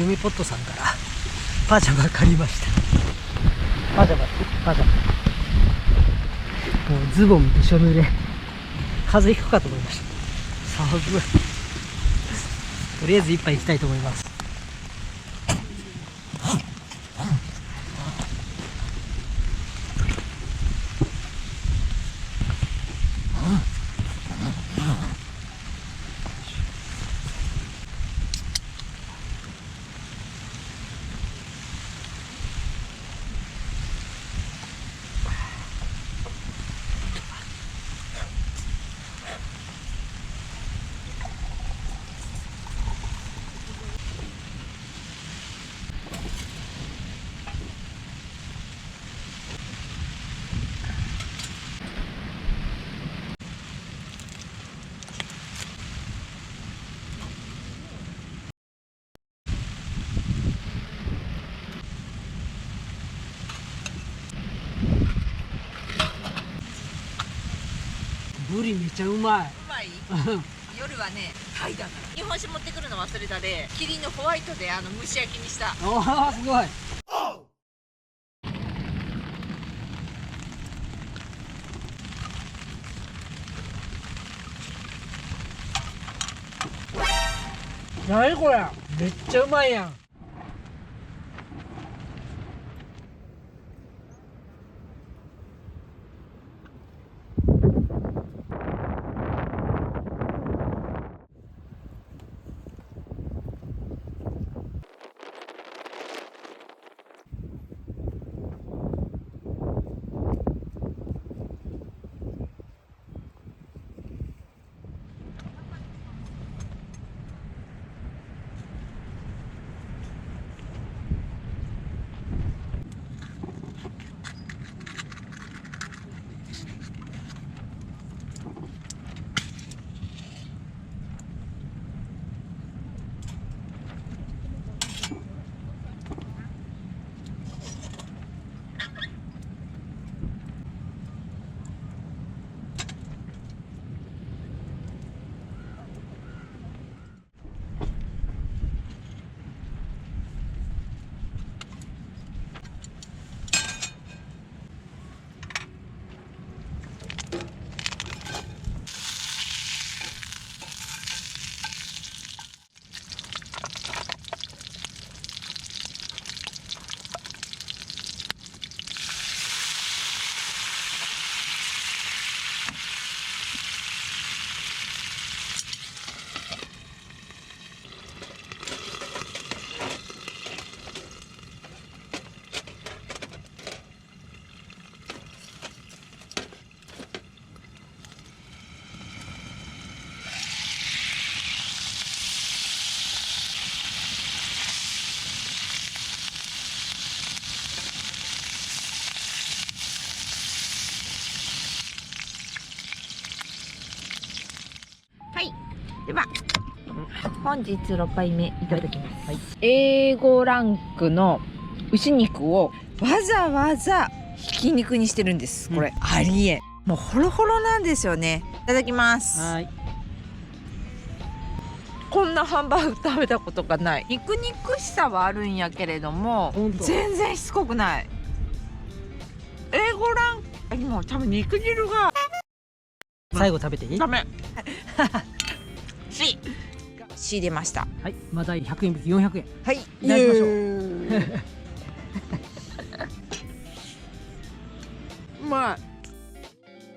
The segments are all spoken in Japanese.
ゆみポットさんからパジャマ借りました。パジャマパジャマ、もうズボンびしょ濡れ、風邪ひくかと思いました。寒い。とりあえず一杯いきたいと思います。ブリめちゃうまい。うまい夜はね、タイだから日本酒持ってくるの忘れたで、キリンのホワイトで蒸し焼きにした。おー、すごい。何これ、めっちゃうまいやん。はい、では本日6杯目いただきます、はい、A5 ランクの牛肉をわざわざひき肉にしてるんです。これ、ありえん、もうホロホロなんですよね。いただきます。はい。こんなハンバーグ食べたことがない。肉肉しさはあるんやけれども全然しつこくない。 A5 ランクにも多分肉汁が最後食べていい？ダメC 入れました。はい、まだ100円引き400円。はい、いただきましょう。うま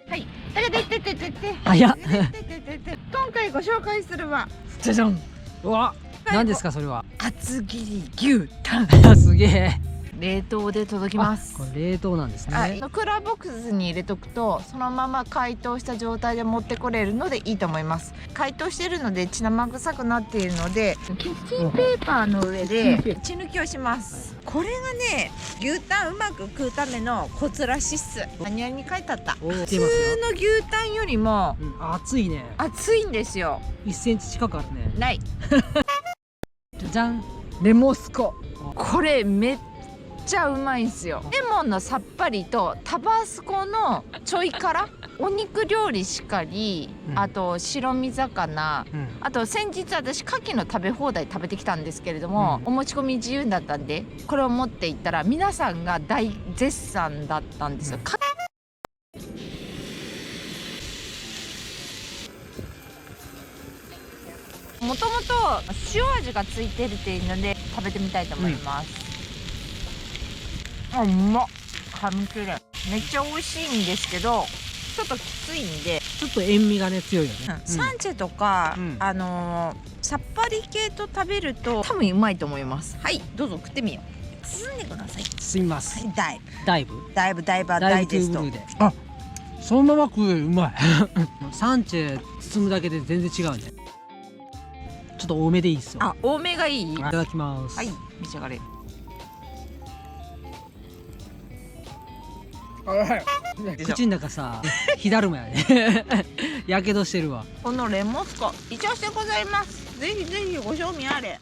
い。はい、早っ。今回ご紹介するはじゃじゃん。うわ、何ですかそれは？厚切り牛タン。すげえ。冷凍で届きます。これ冷凍なんですね。はい、クーラーボックスに入れとくとそのまま解凍した状態で持ってこれるのでいいと思います。解凍しているので血生臭くなっているのでキッチンペーパーの上で血抜きをします。これがね、牛タンうまく食うためのコツらしっす。何々に書いてあった。普通の牛タンよりも熱いね。熱いんですよ。1センチ近くあるね。ない。じゃじゃん。レモスコ。これめっちゃうまいんすよ。レモンのさっぱりとタバスコのちょい辛、お肉料理しかり、あと白身魚、あと先日私牡蠣の食べ放題食べてきたんですけれども、お持ち込み自由だったんでこれを持っていったら皆さんが大絶賛だったんですよ。もともと塩味がついてるっていうので食べてみたいと思います。うまっ、噛み切れん。めっちゃ美味しいんですけどちょっときついんで、ちょっと塩味がね強いよね。サンチェとか、さっぱり系と食べると多分うまいと思います。はい、どうぞ食ってみよう。進んでください。すみます。はい、ダイダイブバーダイジェスト。あ、そのまま食うよりうまい。サンチェ包むだけで全然違うね。ちょっと多めでいいっすよ。あ、多めがいい。いただきます。はい、召し上がれ。口の中さ、火だるまやね。やけどしてるわ。このレモンスコイチオシでございます。ぜひぜひご賞味あれ。